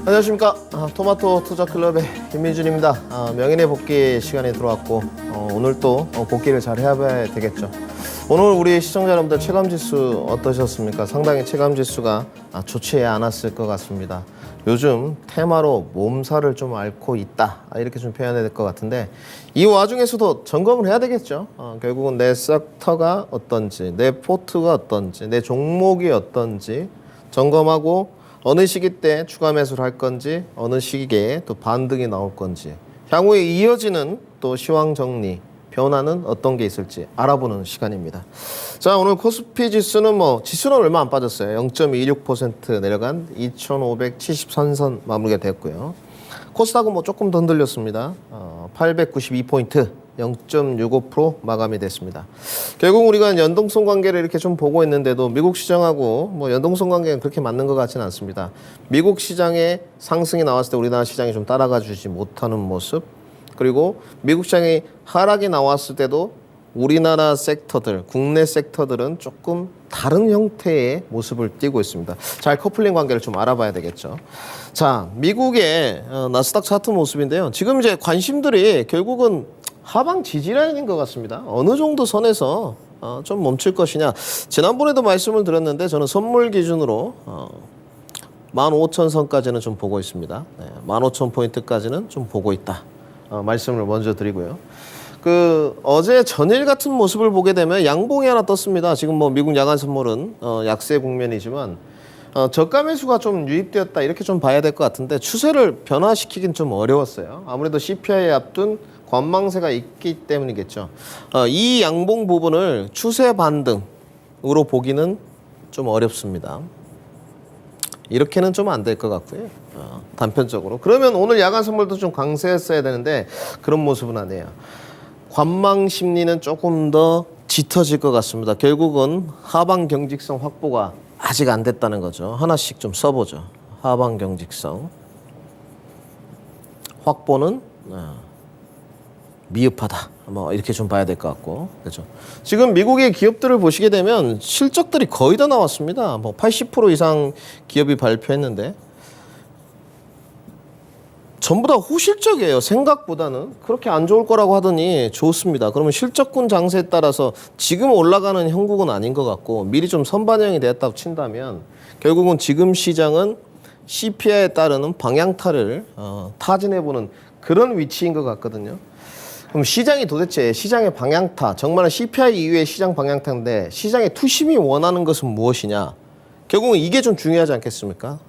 안녕하십니까. 토마토 투자클럽의 김민준입니다. 명인의 복귀 시간이 들어왔고 오늘 또 복귀를 잘 해봐야 되겠죠. 오늘 우리 시청자 여러분들 체감지수 어떠셨습니까? 상당히 체감지수가 좋지 않았을 것 같습니다. 요즘 테마로 몸살을 좀 앓고 있다, 이렇게 좀 표현해야 될 것 같은데, 이 와중에서도 점검을 해야 되겠죠. 결국은 내 섹터가 어떤지, 내 포트가 어떤지, 내 종목이 어떤지 점검하고 어느 시기 때 추가 매수를 할 건지, 어느 시기에 또 반등이 나올 건지, 향후에 이어지는 또 시황 정리, 변화는 어떤 게 있을지 알아보는 시간입니다. 자, 오늘 코스피 지수는 지수는 얼마 안 빠졌어요. 0.26% 내려간 2570선선 마무리가 됐고요. 코스닥은 조금 더 흔들렸습니다. 892포인트, 0.65% 마감이 됐습니다. 결국 우리가 연동성 관계를 이렇게 좀 보고 있는데도 미국 시장하고 연동성 관계는 그렇게 맞는 것 같지는 않습니다. 미국 시장의 상승이 나왔을 때 우리나라 시장이 좀 따라가 주지 못하는 모습, 그리고 미국 시장이 하락이 나왔을 때도 우리나라 섹터들, 국내 섹터들은 조금 다른 형태의 모습을 띠고 있습니다. 잘 커플링 관계를 좀 알아봐야 되겠죠. 자, 미국의 나스닥 차트 모습인데요. 지금 이제 관심들이 결국은 하방 지지라인인 것 같습니다. 어느 정도 선에서 좀 멈출 것이냐. 지난번에도 말씀을 드렸는데 저는 선물 기준으로 15,000선까지는 좀 보고 있습니다. 15,000포인트까지는 좀 보고 있다. 말씀을 먼저 드리고요. 어제 전일 같은 모습을 보게 되면 양봉이 하나 떴습니다. 지금 미국 야간 선물은 약세 국면이지만 저가 매수가 좀 유입되었다, 이렇게 좀 봐야 될 것 같은데, 추세를 변화시키긴 좀 어려웠어요. 아무래도 CPI에 앞둔 관망세가 있기 때문이겠죠. 이 양봉 부분을 추세 반등으로 보기는 좀 어렵습니다. 이렇게는 좀 안 될 것 같고요. 단편적으로. 그러면 오늘 야간 선물도 좀 강세했어야 되는데 그런 모습은 아니에요. 관망 심리는 조금 더 짙어질 것 같습니다. 결국은 하방 경직성 확보가 아직 안 됐다는 거죠. 하나씩 좀 써보죠. 하방 경직성 확보는 미흡하다, 이렇게 좀 봐야 될 것 같고, 그렇죠. 지금 미국의 기업들을 보시게 되면 실적들이 거의 다 나왔습니다. 80% 이상 기업이 발표했는데 전부 다 호실적이에요. 생각보다는 그렇게 안 좋을 거라고 하더니 좋습니다. 그러면 실적군 장세에 따라서 지금 올라가는 형국은 아닌 것 같고, 미리 좀 선반영이 됐다고 친다면 결국은 지금 시장은 CPI에 따르는 방향타를 타진해보는 그런 위치인 것 같거든요. 그럼 시장이 도대체 시장의 방향타, 정말은 CPI 이후의 시장 방향타인데 시장의 투심이 원하는 것은 무엇이냐? 결국은 이게 좀 중요하지 않겠습니까?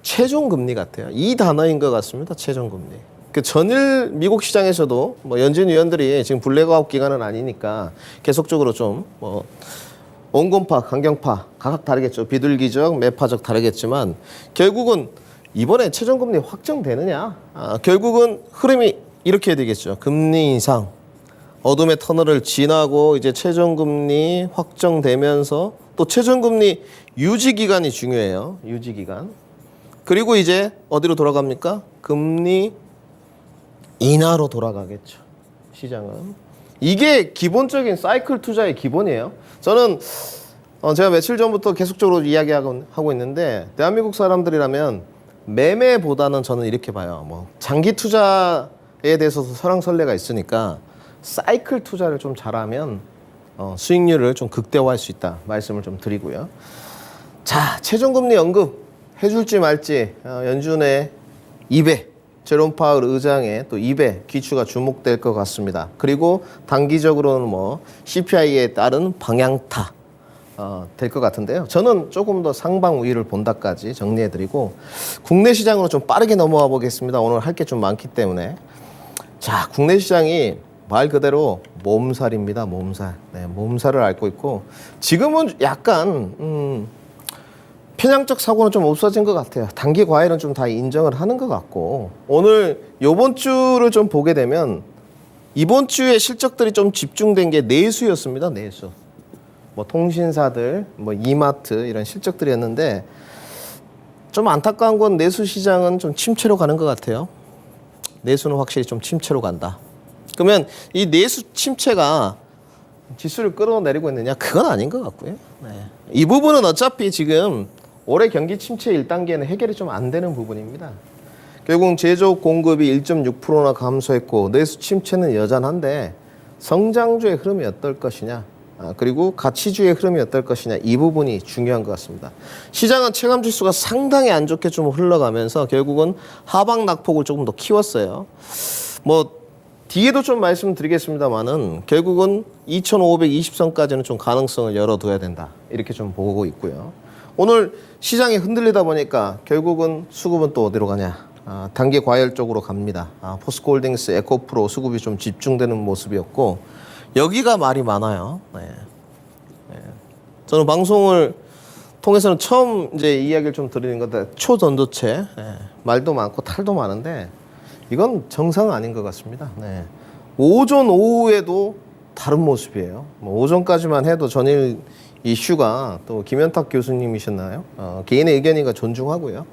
최종금리 같아요. 이 단어인 것 같습니다. 최종금리. 전일 미국 시장에서도 연준 위원들이 지금 블랙아웃 기간은 아니니까 계속적으로 좀 온건파, 강경파 각각 다르겠죠. 비둘기적, 매파적 다르겠지만 결국은 이번에 최종금리 확정되느냐? 결국은 흐름이 이렇게 되겠죠. 금리 인상, 어둠의 터널을 지나고 이제 최종금리 확정되면서 또 최종금리 유지기간이 중요해요. 유지기간. 그리고 이제 어디로 돌아갑니까? 금리 인하로 돌아가겠죠. 시장은. 이게 기본적인 사이클 투자의 기본이에요. 저는 제가 며칠 전부터 계속적으로 이야기하고 있는데, 대한민국 사람들이라면 매매보다는 저는 이렇게 봐요. 장기 투자에 대해서도 설왕설래가 있으니까 사이클 투자를 좀 잘하면 수익률을 좀 극대화할 수 있다, 말씀을 좀 드리고요. 자, 최종금리 언급 해줄지 말지 연준의 입에, 제롬 파월 의장의 또 입에 귀추가 주목될 것 같습니다. 그리고 단기적으로는 CPI에 따른 방향타 될 것 같은데요. 저는 조금 더 상방 우위를 본다까지 정리해드리고 국내 시장으로 좀 빠르게 넘어와 보겠습니다. 오늘 할 게 좀 많기 때문에. 자, 국내 시장이 말 그대로 몸살입니다. 몸살. 네, 몸살을 앓고 있고, 지금은 약간 편향적 사고는 좀 없어진 것 같아요. 단기 과열은 좀 다 인정을 하는 것 같고, 오늘 요번 주를 좀 보게 되면 이번 주에 실적들이 좀 집중된 게 내수였습니다. 내수. 통신사들, 이마트 이런 실적들이었는데 좀 안타까운 건 내수 시장은 좀 침체로 가는 것 같아요. 내수는 확실히 좀 침체로 간다. 그러면 이 내수 침체가 지수를 끌어내리고 있느냐? 그건 아닌 것 같고요. 네. 이 부분은 어차피 지금 올해 경기 침체 1단계는 해결이 좀 안 되는 부분입니다. 결국 제조업 공급이 1.6%나 감소했고 내수 침체는 여전한데 성장주의 흐름이 어떨 것이냐, 그리고 가치주의 흐름이 어떨 것이냐, 이 부분이 중요한 것 같습니다. 시장은 체감지수가 상당히 안 좋게 좀 흘러가면서 결국은 하방 낙폭을 조금 더 키웠어요. 뭐 뒤에도 좀 말씀드리겠습니다만은 결국은 2,520선까지는 좀 가능성을 열어둬야 된다, 이렇게 좀 보고 있고요. 오늘 시장이 흔들리다 보니까 결국은 수급은 또 어디로 가냐? 단기 과열 쪽으로 갑니다. 포스코홀딩스, 에코프로 수급이 좀 집중되는 모습이었고 여기가 말이 많아요. 네. 네. 저는 방송을 통해서는 처음 이제 이야기를 좀 드리는 건데 초전도체, 네. 말도 많고 탈도 많은데 이건 정상 아닌 것 같습니다. 네. 오전 오후에도 다른 모습이에요. 뭐 오전까지만 해도 전일 이슈가 또 김현탁 교수님이셨나요? 개인의 의견이니까 존중하고요.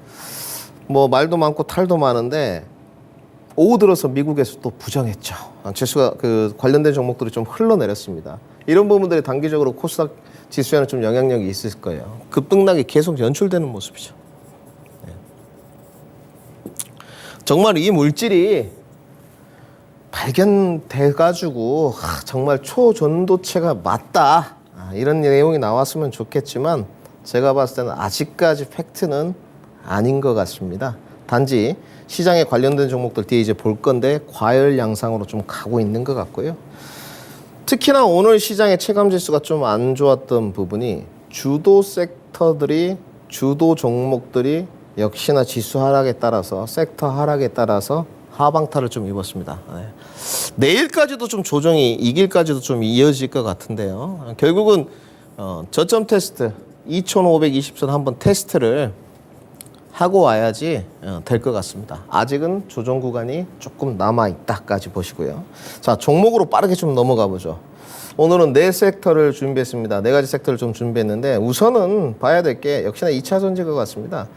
뭐 말도 많고 탈도 많은데 오후 들어서 미국에서 또 부정했죠. 지수가 그 관련된 종목들이 좀 흘러내렸습니다. 이런 부분들이 단기적으로 코스닥 지수에는 좀 영향력이 있을 거예요. 급등락이 계속 연출되는 모습이죠. 네. 정말 이 물질이 발견돼가지고 정말 초전도체가 맞다, 이런 내용이 나왔으면 좋겠지만 제가 봤을 때는 아직까지 팩트는 아닌 것 같습니다. 단지 시장에 관련된 종목들 뒤에 이제 볼 건데 과열 양상으로 좀 가고 있는 것 같고요. 특히나 오늘 시장의 체감지수가 좀 안 좋았던 부분이 주도 섹터들이, 주도 종목들이 역시나 지수 하락에 따라서, 섹터 하락에 따라서 하방타를 좀 입었습니다. 네. 내일까지도 좀 조정이, 이길까지도 좀 이어질 것 같은데요. 결국은 저점 테스트 2,520선 한번 테스트를 하고 와야지 될 것 같습니다. 아직은 조정 구간이 조금 남아있다까지 보시고요. 자, 종목으로 빠르게 좀 넘어가 보죠. 오늘은 네 섹터를 준비했습니다. 네 가지 섹터를 좀 준비했는데 우선은 봐야 될 게 역시나 2차 전지인 것 같습니다.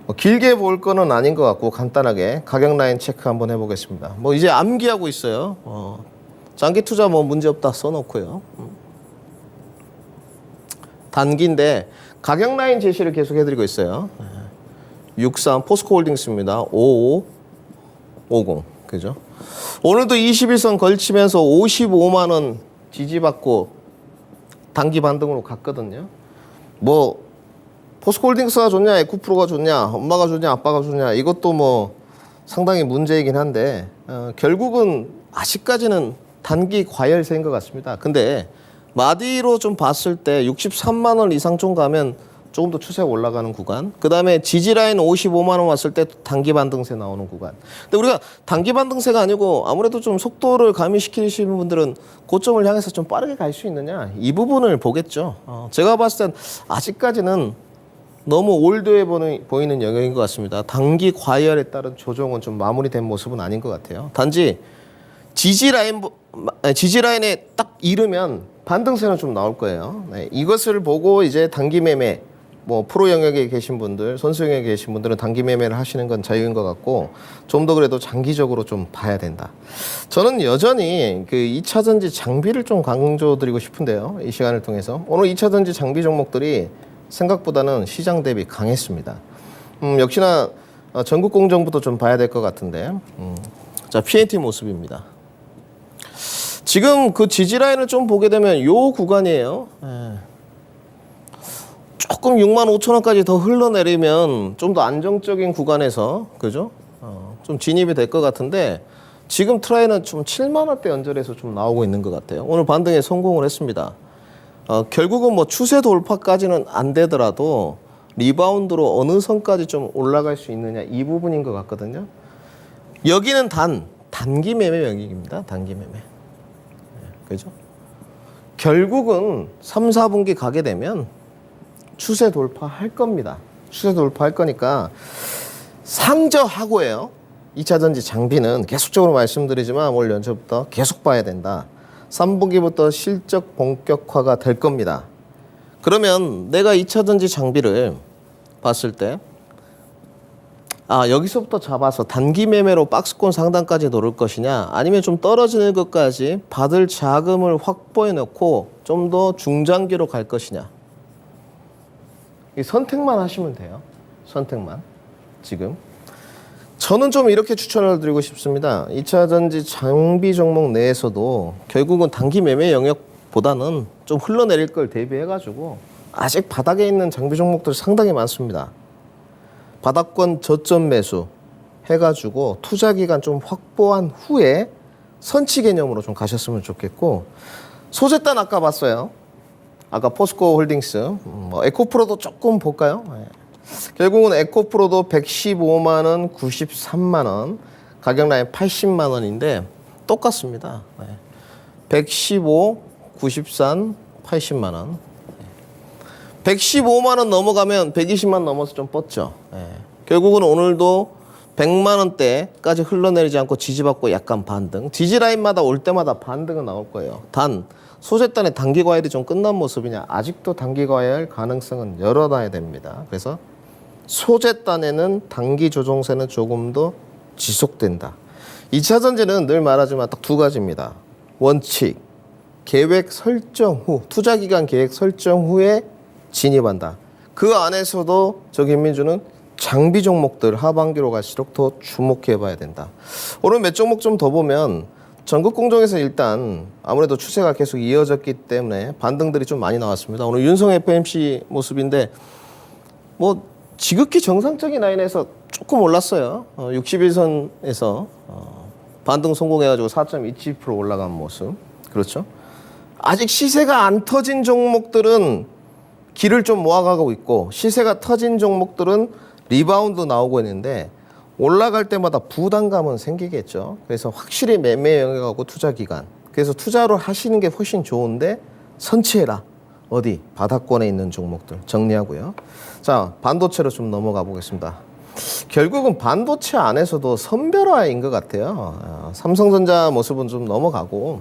뭐 길게 볼 거는 아닌 것 같고 간단하게 가격 라인 체크 한번 해보겠습니다. 뭐 이제 암기하고 있어요. 장기 투자 뭐 문제없다 써놓고요. 단기인데 가격 라인 제시를 계속 해드리고 있어요. 63 포스코홀딩스입니다. 5550, 그죠? 오늘도 21선 걸치면서 55만 원 지지받고 단기 반등으로 갔거든요. 뭐 포스코홀딩스가 좋냐, 에코프로가 좋냐, 엄마가 좋냐, 아빠가 좋냐, 이것도 뭐 상당히 문제이긴 한데 결국은 아직까지는 단기 과열세인 것 같습니다. 근데 마디로 좀 봤을 때 63만 원 이상 좀 가면 조금 더 추세가 올라가는 구간, 그 다음에 지지라인 55만 원 왔을 때 단기 반등세 나오는 구간. 근데 우리가 단기 반등세가 아니고 아무래도 좀 속도를 가미시키시는 분들은 고점을 향해서 좀 빠르게 갈 수 있느냐, 이 부분을 보겠죠. 제가 봤을 땐 아직까지는 너무 올드해 보이는 영역인 것 같습니다. 단기 과열에 따른 조정은 좀 마무리된 모습은 아닌 것 같아요. 단지 지지라인에 딱 이르면 반등세는 좀 나올 거예요. 네, 이것을 보고 이제 단기 매매, 뭐 프로 영역에 계신 분들, 선수 영역에 계신 분들은 단기 매매를 하시는 건 자유인 것 같고 좀 더 그래도 장기적으로 좀 봐야 된다. 저는 여전히 그 2차 전지 장비를 좀 강조드리고 싶은데요. 이 시간을 통해서 오늘 2차 전지 장비 종목들이 생각보다는 시장 대비 강했습니다. 역시나 전국 공정부터 좀 봐야 될 것 같은데, 자, P&T 모습입니다. 지금 그 지지 라인을 좀 보게 되면 요 구간이에요. 조금 6만 5천 원까지 더 흘러내리면 좀 더 안정적인 구간에서, 그죠? 좀 진입이 될 것 같은데 지금 트라이는 좀 7만 원대 연절에서 좀 나오고 있는 것 같아요. 오늘 반등에 성공을 했습니다. 결국은 뭐 추세 돌파까지는 안 되더라도 리바운드로 어느 선까지 좀 올라갈 수 있느냐, 이 부분인 것 같거든요. 여기는 단기 매매 영역입니다. 단기 매매. 그죠? 결국은 3, 4분기 가게 되면 추세 돌파할 겁니다. 추세 돌파할 거니까 상저하고예요. 2차 전지 장비는 계속적으로 말씀드리지만 올 연초부터 계속 봐야 된다. 3분기부터 실적 본격화가 될 겁니다. 그러면 내가 2차 전지 장비를 봤을 때 여기서부터 잡아서 단기 매매로 박스권 상단까지 노릴 것이냐, 아니면 좀 떨어지는 것까지 받을 자금을 확보해 놓고 좀 더 중장기로 갈 것이냐. 이 선택만 하시면 돼요. 선택만. 지금. 저는 좀 이렇게 추천을 드리고 싶습니다. 2차 전지 장비 종목 내에서도 결국은 단기 매매 영역보다는 좀 흘러내릴 걸 대비해가지고 아직 바닥에 있는 장비 종목들이 상당히 많습니다. 바닥권 저점 매수 해가지고 투자 기간 좀 확보한 후에 선치 개념으로 좀 가셨으면 좋겠고, 소재단 아까 봤어요. 아까 포스코 홀딩스, 에코프로도 조금 볼까요? 네. 결국은 에코프로도 115만 원, 93만 원, 가격 라인 80만 원인데 똑같습니다. 네. 115, 93, 80만 원. 115만 원 넘어가면 120만 넘어서 좀 뻗죠. 네. 결국은 오늘도 100만 원대까지 흘러내리지 않고 지지받고 약간 반등. 지지 라인마다 올 때마다 반등은 나올 거예요. 단 소재단의 단기 과열이 좀 끝난 모습이냐? 아직도 단기 과열 가능성은 열어놔야 됩니다. 그래서 소재단에는 단기 조정세는 조금 더 지속된다. 2차 전지는 늘 말하지만 딱 두 가지입니다. 원칙, 계획 설정 후, 투자 기간 계획 설정 후에 진입한다. 그 안에서도 저 김민주는 장비 종목들 하반기로 갈수록 더 주목해 봐야 된다. 오늘 몇 종목 좀 더 보면 전국 공정에서 일단 아무래도 추세가 계속 이어졌기 때문에 반등들이 좀 많이 나왔습니다. 오늘 윤성 FMC 모습인데 뭐 지극히 정상적인 라인에서 조금 올랐어요. 61선에서 반등 성공해가지고 4.27% 올라간 모습. 그렇죠? 아직 시세가 안 터진 종목들은 길을 좀 모아가고 있고, 시세가 터진 종목들은 리바운드 나오고 있는데 올라갈 때마다 부담감은 생기겠죠. 그래서 확실히 매매 영역하고 투자 기간. 그래서 투자를 하시는 게 훨씬 좋은데 선취해라. 어디? 바닥권에 있는 종목들 정리하고요. 자, 반도체로 좀 넘어가 보겠습니다. 결국은 반도체 안에서도 선별화인 것 같아요. 삼성전자 모습은 좀 넘어가고,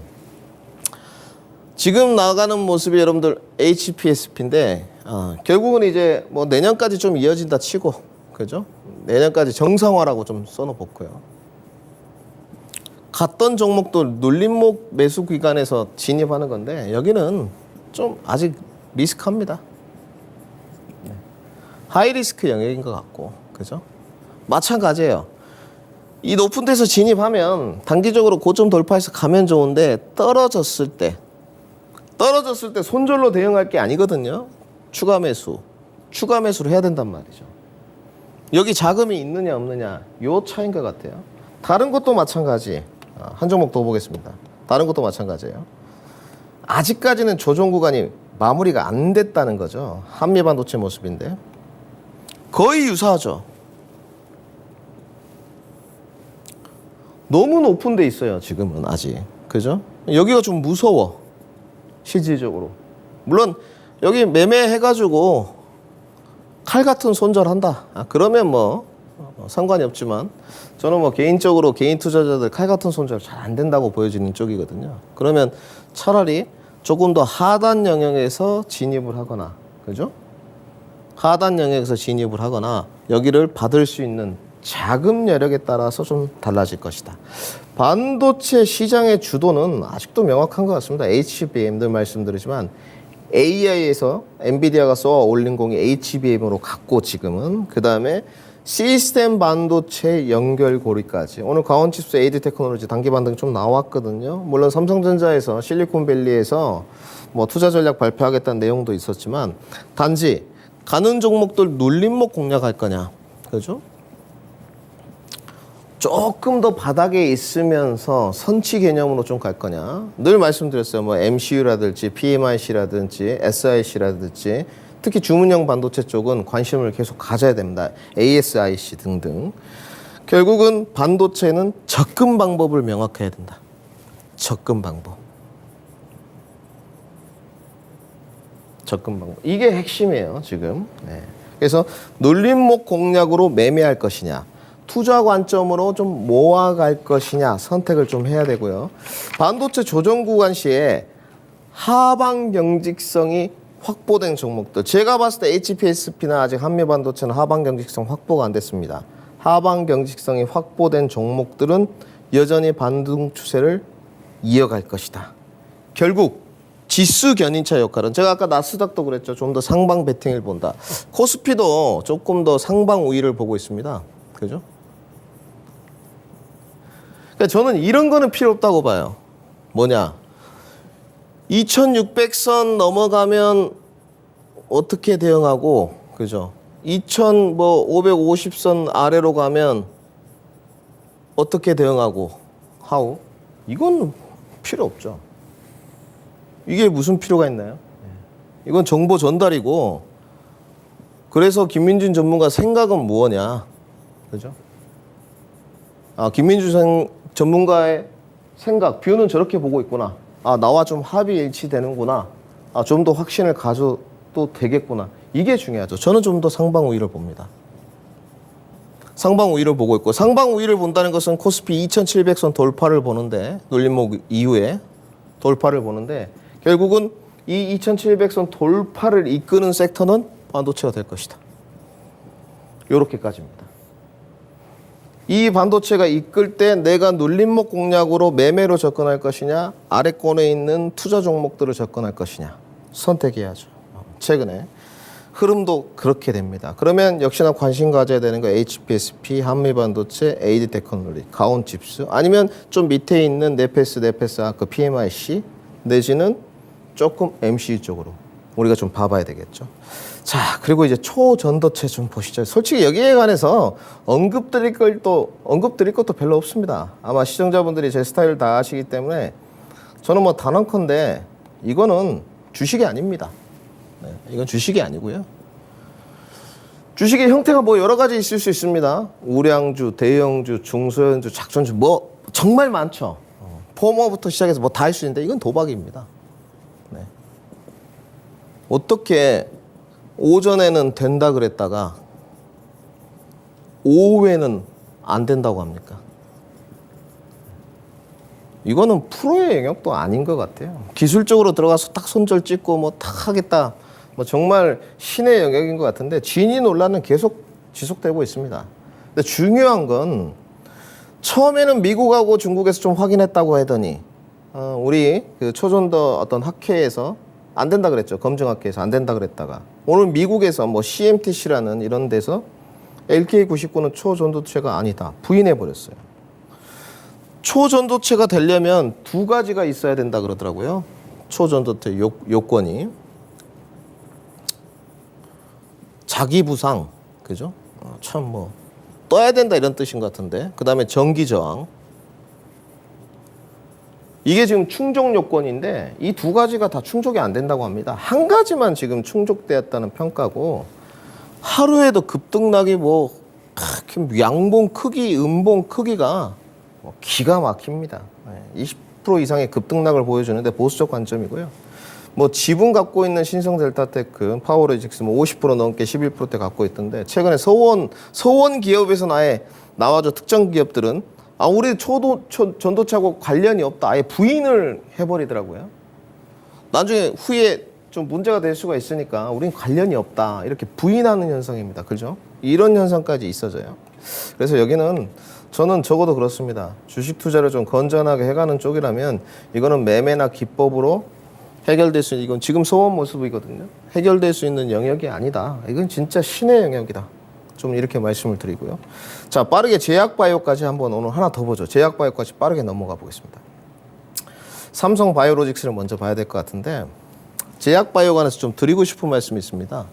지금 나가는 모습이 여러분들 HPSP인데 결국은 이제 뭐 내년까지 좀 이어진다 치고, 그죠? 내년까지 정상화라고 좀 써놓고요. 갔던 종목도 눌림목 매수 기간에서 진입하는 건데 여기는 좀 아직 리스크합니다. 네. 하이 리스크 영역인 것 같고, 그죠? 마찬가지예요. 이 높은 데서 진입하면 단기적으로 고점 돌파해서 가면 좋은데 떨어졌을 때 손절로 대응할 게 아니거든요. 추가 매수를 해야 된단 말이죠. 여기 자금이 있느냐 없느냐 요 차이인 것 같아요. 다른 것도 마찬가지. 한 종목 더 보겠습니다. 다른 것도 마찬가지예요. 아직까지는 조정 구간이 마무리가 안 됐다는 거죠. 한미반도체 모습인데 거의 유사하죠. 너무 높은 데 있어요. 지금은 아직. 그죠? 여기가 좀 무서워. 실질적으로. 물론 여기 매매해가지고 칼 같은 손절한다. 그러면 뭐 상관이 없지만 저는 뭐 개인적으로 개인 투자자들 칼 같은 손절 잘 안 된다고 보여지는 쪽이거든요. 그러면 차라리 조금 더 하단 영역에서 진입을 하거나, 그죠? 하단 영역에서 진입을 하거나 여기를 받을 수 있는 자금 여력에 따라서 좀 달라질 것이다. 반도체 시장의 주도는 아직도 명확한 것 같습니다. HBM들 말씀드리지만 AI에서 엔비디아가 쏘아 올린 공이 HBM으로 갔고, 지금은 그 다음에 시스템 반도체 연결고리까지. 오늘 강원칩스 AD 테크놀로지 단기 반등 좀 나왔거든요. 물론 삼성전자에서 실리콘밸리에서 뭐 투자 전략 발표하겠다는 내용도 있었지만 단지 가는 종목들 눌림목 공략할 거냐, 그죠? 조금 더 바닥에 있으면서 선치 개념으로 좀 갈 거냐. 늘 말씀드렸어요. 뭐 MCU라든지 PMIC라든지 SIC라든지 특히 주문형 반도체 쪽은 관심을 계속 가져야 됩니다. ASIC 등등. 결국은 반도체는 접근 방법을 명확해야 된다. 접근 방법. 접근 방법. 이게 핵심이에요, 지금. 네. 그래서 눌림목 공략으로 매매할 것이냐, 투자 관점으로 좀 모아갈 것이냐 선택을 좀 해야 되고요. 반도체 조정 구간 시에 하방 경직성이 확보된 종목들. 제가 봤을 때 HPSP나 아직 한미반도체는 하방 경직성 확보가 안 됐습니다. 하방 경직성이 확보된 종목들은 여전히 반등 추세를 이어갈 것이다. 결국 지수 견인차 역할은 제가 아까 나스닥도 그랬죠. 좀 더 상방 베팅을 본다. 코스피도 조금 더 상방 우위를 보고 있습니다. 그죠? 그러니까 저는 이런 거는 필요 없다고 봐요. 뭐냐? 2600선 넘어가면 어떻게 대응하고, 그죠? 2550선 아래로 가면 어떻게 대응하고, 하우? 이건 필요 없죠. 이게 무슨 필요가 있나요? 이건 정보 전달이고, 그래서 김민준 전문가 생각은 무엇냐? 그죠? 김민준 전문가의 생각, 뷰는 저렇게 보고 있구나. 나와 좀 합의 일치되는구나. 좀 더 확신을 가져도 되겠구나. 이게 중요하죠. 저는 좀 더 상방 우위를 봅니다. 상방 우위를 보고 있고, 상방 우위를 본다는 것은 코스피 2700선 돌파를 보는데, 눌림목 이후에 돌파를 보는데, 결국은 이 2700선 돌파를 이끄는 섹터는 반도체가 될 것이다. 요렇게까지입니다. 이 반도체가 이끌 때 내가 눌림목 공략으로 매매로 접근할 것이냐, 아래권에 있는 투자 종목들을 접근할 것이냐, 선택해야죠. 최근에 흐름도 그렇게 됩니다. 그러면 역시나 관심 가져야 되는 거 HPSP, 한미반도체, AD테크놀로지, 가온칩스, 아니면 좀 밑에 있는 네페스 아크 PMIC 내지는 조금 MCU 쪽으로 우리가 좀 봐봐야 되겠죠. 자, 그리고 이제 초전도체 좀 보시죠. 솔직히 여기에 관해서 언급드릴 것도 별로 없습니다. 아마 시청자분들이 제 스타일을 다 아시기 때문에 저는 뭐 단언컨대 이거는 주식이 아닙니다. 네, 이건 주식이 아니고요. 주식의 형태가 뭐 여러 가지 있을 수 있습니다. 우량주, 대형주, 중소형주, 작전주 뭐 정말 많죠. 포머부터 시작해서 뭐 다 할 수 있는데 이건 도박입니다. 네. 어떻게 오전에는 된다 그랬다가 오후에는 안 된다고 합니까? 이거는 프로의 영역도 아닌 것 같아요. 기술적으로 들어가서 딱 손절 찍고 뭐 탁 하겠다. 뭐 정말 신의 영역인 것 같은데 진위 논란은 계속 지속되고 있습니다. 근데 중요한 건 처음에는 미국하고 중국에서 좀 확인했다고 하더니 우리 그 초전도 어떤 학회에서 안 된다 그랬죠. 검증학회에서 안 된다 그랬다가 오늘 미국에서 뭐 CMTC라는 이런 데서 LK99는 초전도체가 아니다. 부인해 버렸어요. 초전도체가 되려면 두 가지가 있어야 된다 그러더라고요. 초전도체 요건이 자기 부상, 그죠? 참 뭐 떠야 된다 이런 뜻인 것 같은데. 그 다음에 전기 저항. 이게 지금 충족 요건인데 이 두 가지가 다 충족이 안 된다고 합니다. 한 가지만 지금 충족되었다는 평가고 하루에도 급등락이 뭐 양봉 크기, 음봉 크기가 기가 막힙니다. 20% 이상의 급등락을 보여주는데 보수적 관점이고요. 뭐 지분 갖고 있는 신성 델타테크, 파워로직스 뭐 50% 넘게 11%대 갖고 있던데 최근에 서원 기업에서 나와줘 특정 기업들은 우리 전도체하고 관련이 없다. 아예 부인을 해버리더라고요. 나중에 후에 좀 문제가 될 수가 있으니까 우린 관련이 없다. 이렇게 부인하는 현상입니다. 그죠? 이런 현상까지 있어져요. 그래서 여기는 저는 적어도 그렇습니다. 주식 투자를 좀 건전하게 해가는 쪽이라면 이거는 매매나 기법으로 해결될 수 있는, 이건 지금 소원 모습이거든요. 해결될 수 있는 영역이 아니다. 이건 진짜 신의 영역이다. 좀 이렇게 말씀을 드리고요. 자, 빠르게 제약바이오까지 한번 오늘 하나 더 보죠. 제약바이오까지 빠르게 넘어가 보겠습니다. 삼성바이오로직스를 먼저 봐야 될 것 같은데 제약바이오 관해서 좀 드리고 싶은 말씀이 있습니다.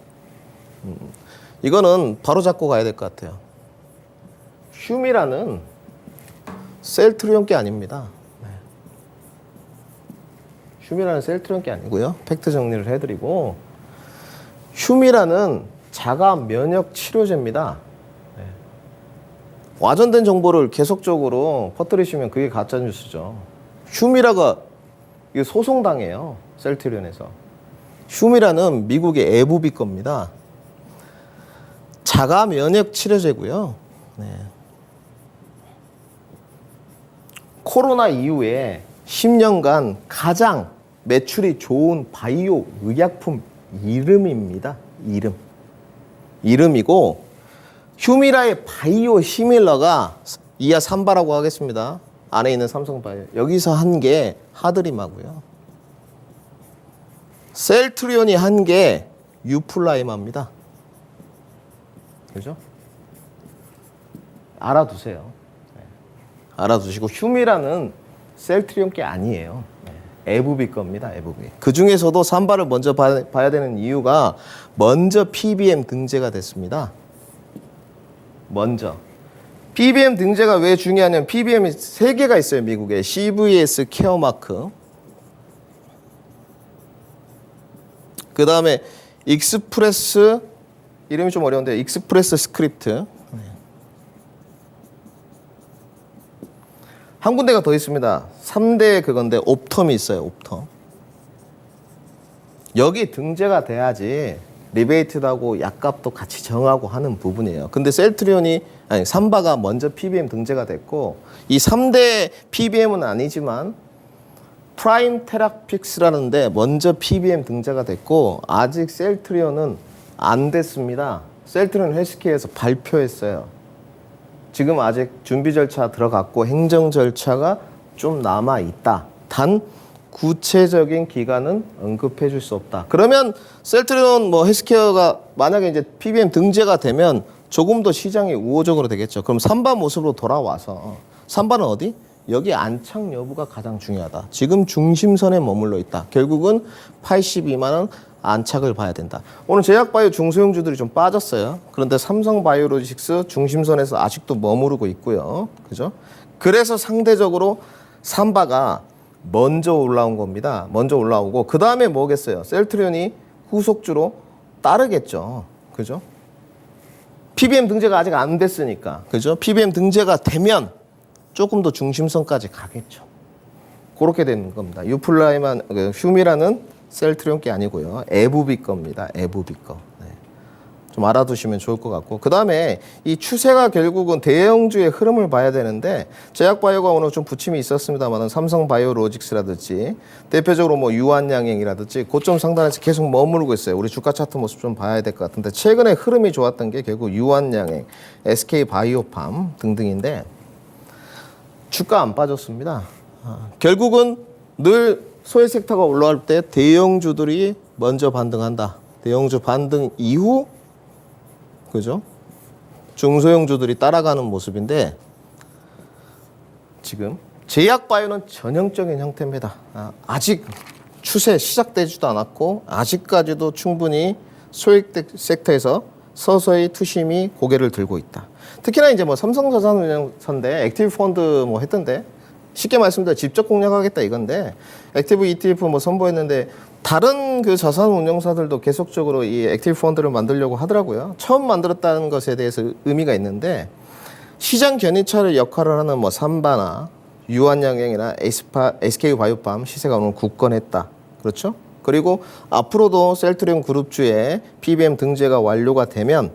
이거는 바로 잡고 가야 될 것 같아요. 휴미라는 셀트리온계 아닙니다. 휴미라는 셀트리온계 아니고요. 팩트 정리를 해드리고 휴미라는 자가 면역 치료제입니다. 네. 와전된 정보를 계속적으로 퍼뜨리시면 그게 가짜 뉴스죠. 휴미라가 소송당해요. 셀트리온에서. 휴미라는 미국의 에브비 겁니다. 자가 면역 치료제고요. 네. 코로나 이후에 10년간 가장 매출이 좋은 바이오 의약품 이름입니다. 이름이고 휴미라의 바이오 시밀러가 이하 3바라고 하겠습니다. 안에 있는 삼성바이오. 여기서 한 게 하드림하고요. 셀트리온이 한 게 유플라이마입니다. 그죠? 알아두세요. 네. 알아두시고 휴미라는 셀트리온 게 아니에요. 네. 에브비 겁니다. 에브비. 그 중에서도 삼바를 먼저 봐야 되는 이유가 먼저 PBM 등재가 됐습니다. 먼저. PBM 등재가 왜 중요하냐면 PBM이 3개가 있어요. 미국에. CVS 케어마크. 그 다음에 익스프레스, 이름이 좀 어려운데 익스프레스 스크립트. 한 군데가 더 있습니다. 3대 그건데 옵텀이 있어요. 옵텀. 여기 등재가 돼야지 리베이트도 하고 약값도 같이 정하고 하는 부분이에요. 근데 셀트리온이 아니 삼바가 먼저 PBM 등재가 됐고 이 3대 PBM은 아니지만 프라임 테라픽스라는데 먼저 PBM 등재가 됐고 아직 셀트리온은 안 됐습니다. 셀트리온 헬스케어에서 발표했어요. 지금 아직 준비 절차 들어갔고 행정 절차가 좀 남아 있다. 단 구체적인 기간은 언급해 줄 수 없다. 그러면 셀트리온 뭐 헬스케어가 만약에 이제 PBM 등재가 되면 조금 더 시장이 우호적으로 되겠죠. 그럼 삼바 모습으로 돌아와서 삼바는 어디? 여기 안착 여부가 가장 중요하다. 지금 중심선에 머물러 있다. 결국은 82만 원 안착을 봐야 된다. 오늘 제약바이오 중소형주들이 좀 빠졌어요. 그런데 삼성바이오로직스 중심선에서 아직도 머무르고 있고요. 그죠? 그래서 상대적으로 삼바가 먼저 올라온 겁니다. 먼저 올라오고 그 다음에 뭐겠어요? 셀트리온이 후속주로 따르겠죠. 그죠? PBM 등재가 아직 안 됐으니까. 그죠? PBM 등재가 되면 조금 더 중심선까지 가겠죠. 그렇게 되는 겁니다. 유플라이만 휴미라는 셀트리온 게 아니고요. 에브비 겁니다. 에브비 거. 네. 좀 알아두시면 좋을 것 같고 그 다음에 이 추세가 결국은 대형주의 흐름을 봐야 되는데 제약바이오가 오늘 좀 부침이 있었습니다만 삼성바이오로직스라든지 대표적으로 뭐 유한양행이라든지 고점 상단에서 계속 머무르고 있어요. 우리 주가 차트 모습 좀 봐야 될 것 같은데 최근에 흐름이 좋았던 게 결국 유한양행, SK바이오팜 등등인데 주가 안 빠졌습니다. 결국은 늘 소액 섹터가 올라갈 때 대형주들이 먼저 반등한다. 대형주 반등 이후 그죠? 중소형주들이 따라가는 모습인데 지금 제약바이오는 전형적인 형태입니다. 아직 추세 시작되지도 않았고 아직까지도 충분히 소액 섹터에서 서서히 투심이 고개를 들고 있다. 특히나 이제 뭐 삼성자산운용사인데 액티브 펀드 뭐 했던데 쉽게 말씀드려 직접 공략하겠다 이건데 액티브 ETF 뭐 선보였는데 다른 그 자산운용사들도 계속적으로 이 액티브 펀드를 만들려고 하더라고요. 처음 만들었다는 것에 대해서 의미가 있는데 시장 견인차를 역할을 하는 뭐 삼바나 유한양행이나 SK바이오팜 시세가 오늘 굳건했다. 그렇죠? 그리고 앞으로도 셀트리온 그룹주의 PBM 등재가 완료가 되면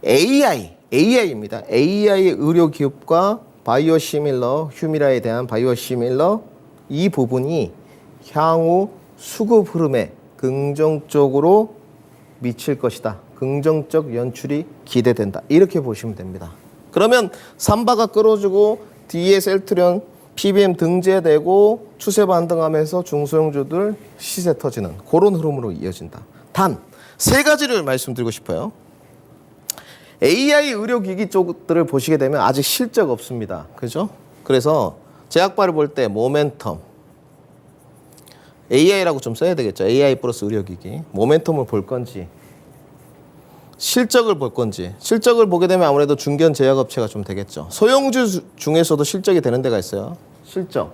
AI입니다. AI 의료기업과 바이오시밀러, 휴미라에 대한 바이오시밀러 이 부분이 향후 수급 흐름에 긍정적으로 미칠 것이다. 긍정적 연출이 기대된다. 이렇게 보시면 됩니다. 그러면 삼바가 끌어주고 뒤에 셀트리온 PBM 등재되고 추세 반등하면서 중소형주들 시세 터지는 그런 흐름으로 이어진다. 단 세 가지를 말씀드리고 싶어요. AI 의료기기 쪽들을 보시게 되면 아직 실적 없습니다. 그죠? 그래서 제약바를 볼 때 모멘텀 AI라고 좀 써야 되겠죠. AI 플러스 의료기기 모멘텀을 볼 건지 실적을 볼 건지 실적을 보게 되면 아무래도 중견 제약업체가 좀 되겠죠. 소형주 중에서도 실적이 되는 데가 있어요. 실적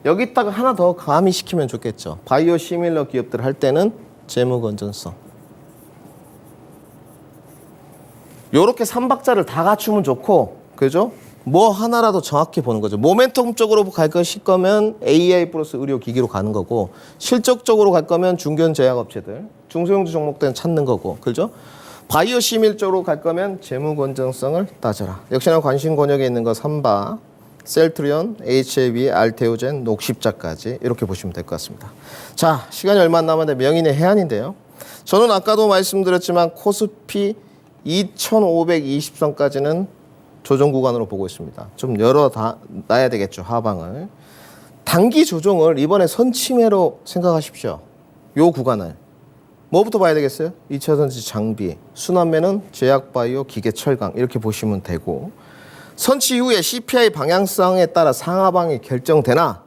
여기다가 하나 더 가미시키면 좋겠죠. 바이오 시밀러 기업들 할 때는 재무 건전성 요렇게 3박자를 다 갖추면 좋고 그죠? 뭐 하나라도 정확히 보는 거죠. 모멘텀 쪽으로 갈 것일 거면 AI 플러스 의료기기로 가는 거고 실적적으로 갈 거면 중견 제약업체들 중소형주 종목들은 찾는 거고 그죠? 바이오 시밀 쪽으로 갈 거면 재무 건전성을 따져라. 역시나 관심 권역에 있는 거 삼바, 셀트리온, HAB, 알테오젠, 녹십자까지 이렇게 보시면 될 것 같습니다. 자, 시간이 얼마 안 남았는데 명인의 해안인데요. 저는 아까도 말씀드렸지만 코스피 2520선까지는 조정 구간으로 보고 있습니다. 좀 열어놔야 되겠죠, 하방을. 단기 조정을 이번에 선침해로 생각하십시오. 요 구간을 뭐부터 봐야 되겠어요? 2차 전지 장비, 순환매는 제약바이오, 기계철강 이렇게 보시면 되고 선취 이후에 CPI 방향성에 따라 상하방이 결정되나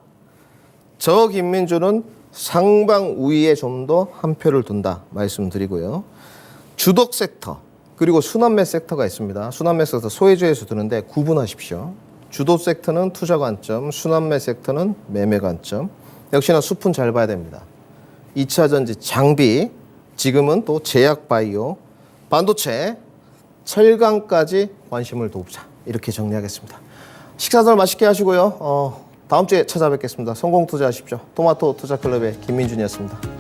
저 김민주는 상방 우위에 좀 더 한 표를 둔다 말씀드리고요. 주독 섹터 그리고 순환매 섹터가 있습니다. 순환매 섹터 소외주에서 드는데 구분하십시오. 주독 섹터는 투자 관점, 순환매 섹터는 매매 관점. 역시나 숲은 잘 봐야 됩니다. 2차 전지 장비, 지금은 또 제약 바이오, 반도체, 철강까지 관심을 두자. 이렇게 정리하겠습니다. 식사들 맛있게 하시고요. 다음 주에 찾아뵙겠습니다. 성공 투자하십시오. 토마토 투자클럽의 김민준이었습니다.